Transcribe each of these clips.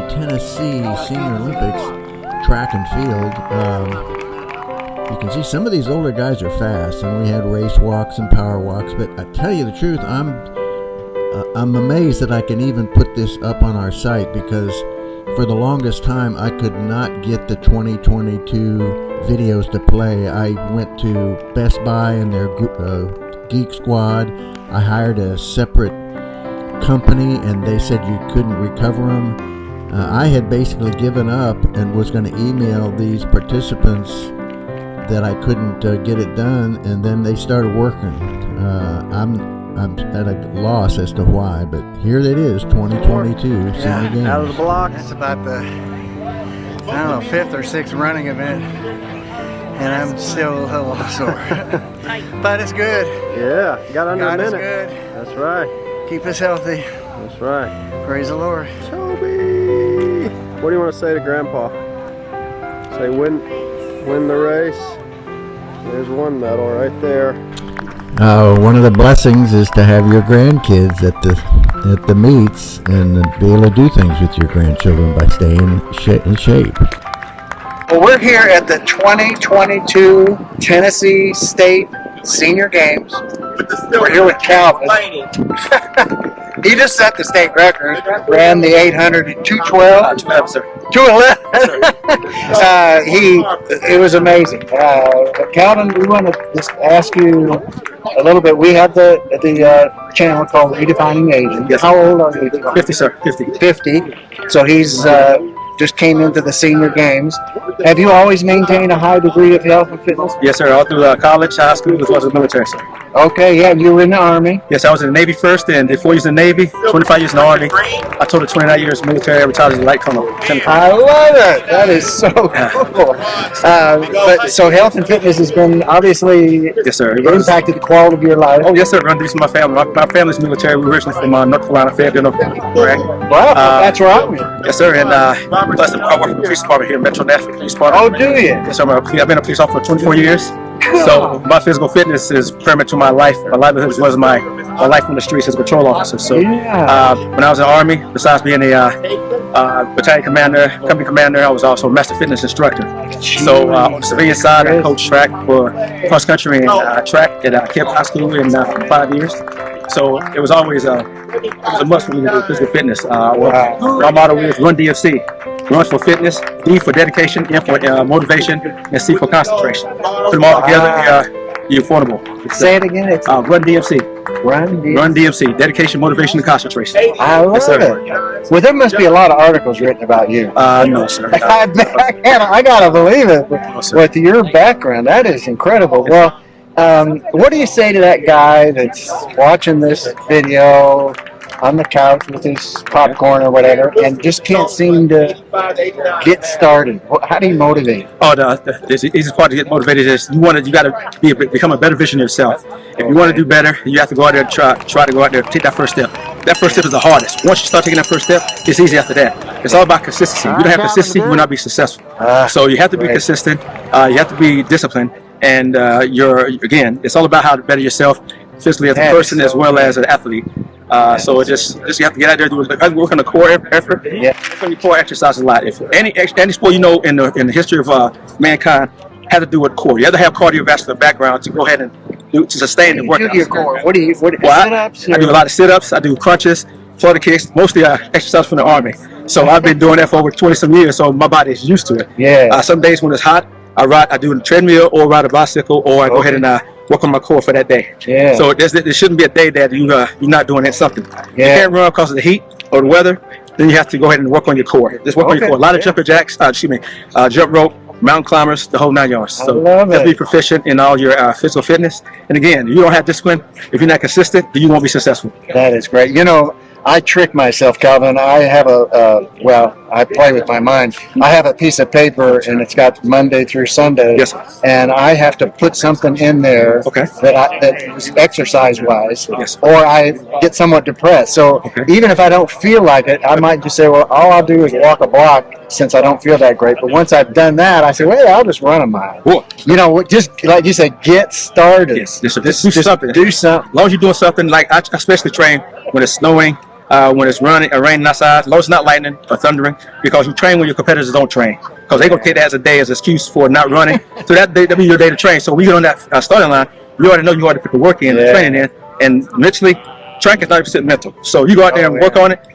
Tennessee Senior Olympics track and field. You can see some of these older guys are fast, and we had race walks and power walks. But I tell you the truth, I'm amazed that I can even put this up on our site, because for the longest time I could not get the 2022 videos to play. I went to Best Buy and their Geek Squad. I hired a separate company, and they said you couldn't recover them. I had basically given up and was going to email these participants that I couldn't get it done, and then they started working. I'm at a loss as to why, but here it is, 2022 Senior Games. Out of the block. That's about the, I don't know, 5th or 6th running event, and I'm still a little sore. But it's good. Yeah, you got under God a minute. is good. That's right. Keep us healthy. That's right. Praise the Lord. Toby! What do you want to say to Grandpa? Say win the race. There's one medal right there. One of the blessings is to have your grandkids at the meets and be able to do things with your grandchildren by staying in shape. Well, we're here at the 2022 Tennessee State Senior Games. We're here with Calvin. He just set the state record, ran the 800 at 2:12. 2:11. It was amazing. Calvin, we want to just ask you a little bit. We have the channel called Redefining Age. Yes. How old are you? 50, sir. 50. 50. So he's just came into the senior games. Have you always maintained a high degree of health and fitness? Yes, sir. All through college, high school, as well as the military, sir. Okay, yeah, you were in the Army. Yes, I was in the Navy first, and did 4 years in the Navy, 25 years in the Army. I told 29 years military. I retired as a light colonel. I love it. That is so cool. But so health and fitness has been obviously Yes, sir. impacted the quality of your life. Oh, yes, sir. Run these my family. My family's military. We're originally from North Carolina, Fayetteville, North Carolina. Wow, that's right. Yes, sir. And plus, I work for the police department here, Metro Nashville Police Department. Oh, do you? Yes, sir. I've been a police officer for 24 years. So my physical fitness is paramount to my life. My livelihood as well as my life on the streets as a patrol officer. So when I was in the Army, besides being a battalion commander, company commander, I was also a master fitness instructor. So on the civilian side, I coached track for cross country and track at Camp High School in 5 years. So it was always it was a must for me to do physical fitness. My motto is Run DFC. Run for fitness, D for dedication, M for motivation, and C for concentration. Put them all together, you're affordable. Say it again. It's Run DFC. Run DFC. Dedication, motivation, and concentration. I love it. Well, there must be a lot of articles written about you. No, sir. I gotta believe it. With your background, that is incredible. Well, what do you say to that guy that's watching this video on the couch with his popcorn or whatever, and just can't seem to get started? How do you motivate? Oh, the easiest part to get motivated is you got to become a better version of yourself. If you want to do better, you have to go out there and try to go out there and take that first step. That first step is the hardest. Once you start taking that first step, it's easy after that. It's all about consistency. If you don't have consistency, you will not be successful. So you have to be consistent. You have to be disciplined, and again, it's all about how to better yourself physically as a person as well as an athlete. So it just you have to get out there and work on the core effort. Yeah. Work on your core exercise a lot. If any sport in the history of mankind had to do with core, you have to have cardiovascular background to go ahead and to sustain the workout. Do your core. What sit-ups? I do a lot of sit-ups. I do crunches, Florida kicks. Mostly exercise from the Army. So I've been doing that for over 20-some years. So my body is used to it. Yeah. Some days when it's hot, I do a treadmill or ride a bicycle, or I go ahead and work on my core for that day. Yeah. So there shouldn't be a day that you're not doing something. Yeah. You can't run because of the heat or the weather. Then you have to go ahead and work on your core. Just work on your core. A lot of jumper jacks. Jump rope, mountain climbers, the whole 9 yards. So you have to be proficient in all your physical fitness. And again, if you don't have discipline, if you're not consistent, then you won't be successful. That is great. I trick myself, Calvin. I have I play with my mind. I have a piece of paper, and it's got Monday through Sunday. Yes. And I have to put something in there that is exercise-wise, or I get somewhat depressed. So even if I don't feel like it, I might just say, well, all I'll do is walk a block since I don't feel that great. But once I've done that, I say, well, I'll just run a mile. Cool. Just like you said, get started. Yes. Just do something. Do something. As long as you're doing something, like I especially train when it's snowing. when it's raining outside, as long as it's not lightning or thundering, because you train when your competitors don't train. Because they're going to take that as a day as an excuse for not running. So that'll be your day to train. So when you get on that starting line, you already know you already put the work in, the training in, and mentally, track is 90% mental. So you go out there and work on it.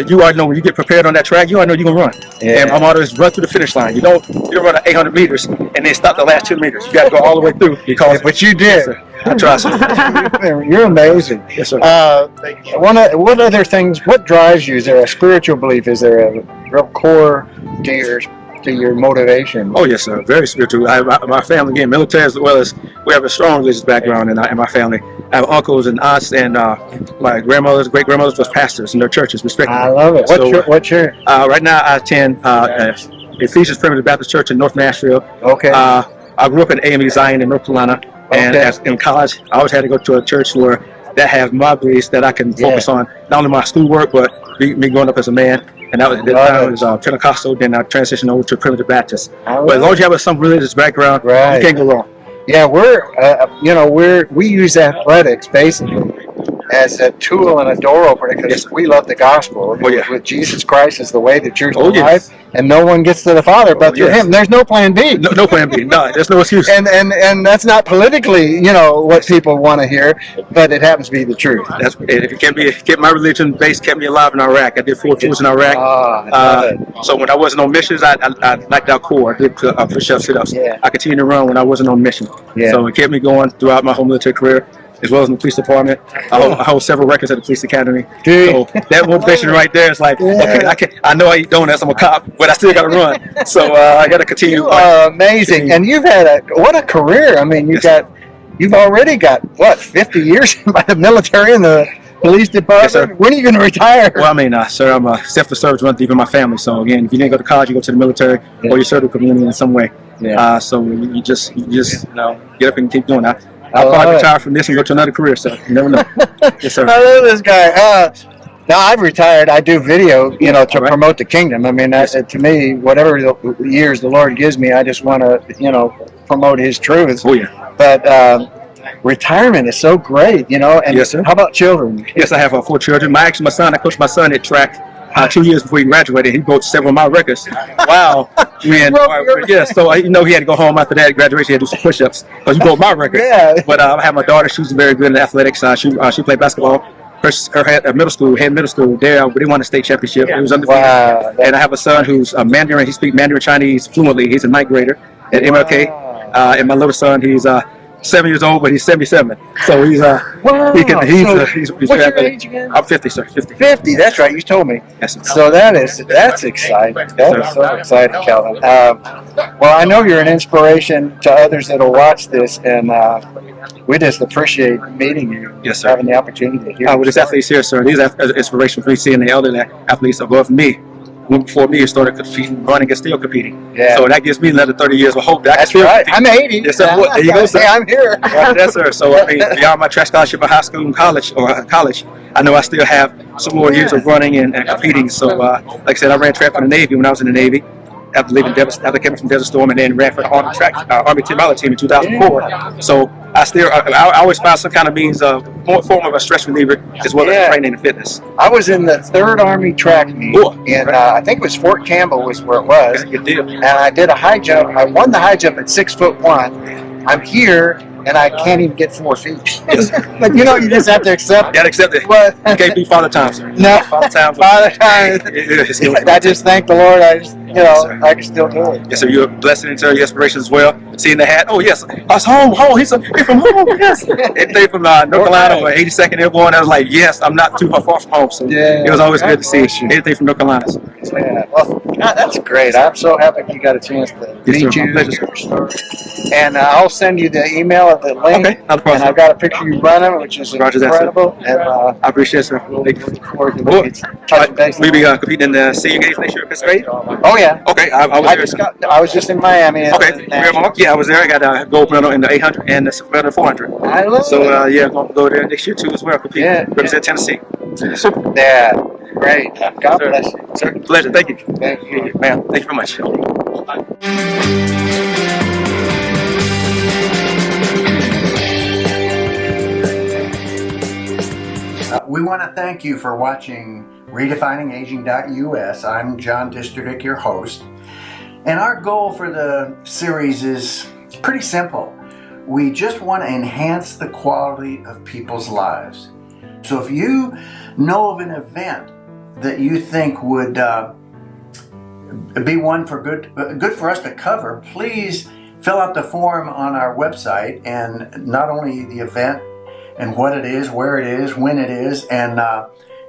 You already know when you get prepared on that track, you already know you're going to run. And my motto is run through the finish line. You don't run 800 meters and then stop the last 2 meters. You got to go all the way through. Because but you did. I try, sir. You're amazing. Yes, sir. What other things, what drives you? Is there a spiritual belief? Is there a real core to your motivation? Oh, yes, sir. Very spiritual. My family, again, military, as well as we have a strong religious background in my family. I have uncles and aunts, and my grandmothers, great grandmothers was pastors in their churches, respectively. I love it. What's your? Right now, I attend Ephesians Primitive Baptist Church in North Nashville. Okay. I grew up in AME Zion in North Carolina, and in college, I always had to go to a church where that has my beliefs that I can focus on not only my schoolwork, but me growing up as a man. And that was at that time it was Pentecostal. Then I transitioned over to Primitive Baptist. But as long as you have some religious background, you can't go wrong. Yeah, we use athletics basically as a tool and a door opener because we love the gospel. With Jesus Christ as the way, the truth, and life, and no one gets to the Father but through Him. There's no plan B. No plan B. No, there's no excuse. And that's not politically, what people want to hear, but it happens to be the truth. That's if it kept my religion based, kept me alive in Iraq. I did 4 tours in Iraq. So when I wasn't on missions, I knocked out core. I did push-ups, sit-ups. I continued to run when I wasn't on mission. So it kept me going throughout my whole military career, as well as in the police department. I hold several records at the police academy. So that motivation right there is like, okay, I know I eat donuts, I'm a cop, but I still got to run. So I got to continue. Amazing. And you've had what a career. I mean, you've already got, 50 years by the military and the police department? Yes, when are you going to retire? Well, I mean, sir, I'm a self-service run deep in my family. So again, if you didn't go to college, you go to the military or you serve the community in some way. So you just get up and keep doing that. I'll probably retire from this and go to another career, so you never know. Yes, sir. I love this guy. Now I've retired. I do video, to promote the kingdom. I mean, to me, whatever years the Lord gives me, I just want to, promote His truths. Oh yeah. But retirement is so great, And yes, sir. How about children? Yes, I have 4 children. My son, I coached my son at track 2 years before he graduated. He broke several of my records. Wow. Man, so he had to go home after that graduation. He had to do some push-ups because he broke my record. But I have my daughter. She's very good in athletics. She played basketball. Her head middle school there. We won a state championship. He was undefeated. Wow. And I have a son who's a Mandarin. He speaks Mandarin Chinese fluently. He's a ninth grader at MLK. And my little son, he's 7 years old, but he's 77. So he's what's your age again? I'm 50, sir. 50. 50. That's right. You told me. Yes, sir. So that's exciting. That is so exciting, Calvin. Well, I know you're an inspiration to others that will watch this, and we just appreciate meeting you. Yes, sir. Having the opportunity to hear. With this athletes here, sir, these are inspiration for me seeing the elderly athletes above me. Before me, started competing, running and still competing. So that gives me another 30 years of hope that I can still compete. I'm 80. Yes, sir. There you go, sir. Hey, I'm here. Yes, sir. So I mean, beyond my track scholarship at high school and college, I know I still have some more years of running and competing. So, like I said, I ran track for the Navy when I was in the Navy. After coming from Desert Storm, and then ran for the Army 10-mile team in 2004. So I always found some kind of means of form of a stress reliever as well as training and fitness. I was in the 3rd Army track meet, and I think it was Fort Campbell was where it was. Good deal. And I did a high jump. I won the high jump at 6'1". I'm here, and I can't even get 4 feet. But you just have to accept it. You got to accept it. What? You can't be Father Time, sir. No. Father Time. I just thank the Lord. I can still do it. Yes, sir. You're a blessing into your inspiration as well. Seeing the hat. Oh, yes. I was home. He's from home. Yes. Everything from North Carolina or 82nd Airborne. I was like, yes, I'm not too far from home. So it was always good to see everything from North Carolina. Yeah. Well, that's great. I'm so happy you got a chance to meet you. And I'll send you the email at the link. Okay. And I've got a picture of you running, which is incredible. And I appreciate it, sir. We'll look forward to touching base. We'll be competing in the senior games next year at Pennsylvania. Oh yeah. Okay. I was just in Miami. Okay. Yeah, I was there. I got a gold medal in the 800 and the silver medal in 400. I love it. So I'm going to go there next year too as well. Compete. Represent Tennessee. Super. Yeah. Great. God bless you. Sir, pleasure. Thank you. Thank you. Ma'am, thank you very much. We want to thank you for watching RedefiningAging.us. I'm John Disterdick, your host. And our goal for the series is pretty simple. We just want to enhance the quality of people's lives. So if you know of an event that you think would be one for good for us to cover, please fill out the form on our website, and not only the event and what it is, where it is, when it is, and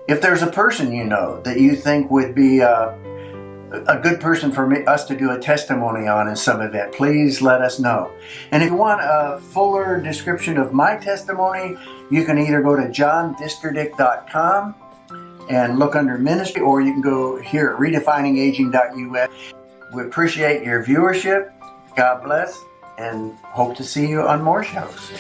if there's a person you know that you think would be a good person for us to do a testimony on in some event, please let us know. And if you want a fuller description of my testimony, you can either go to johndisterdick.com and look under ministry, or you can go here at redefiningaging.us. We appreciate your viewership. God bless, and hope to see you on more shows.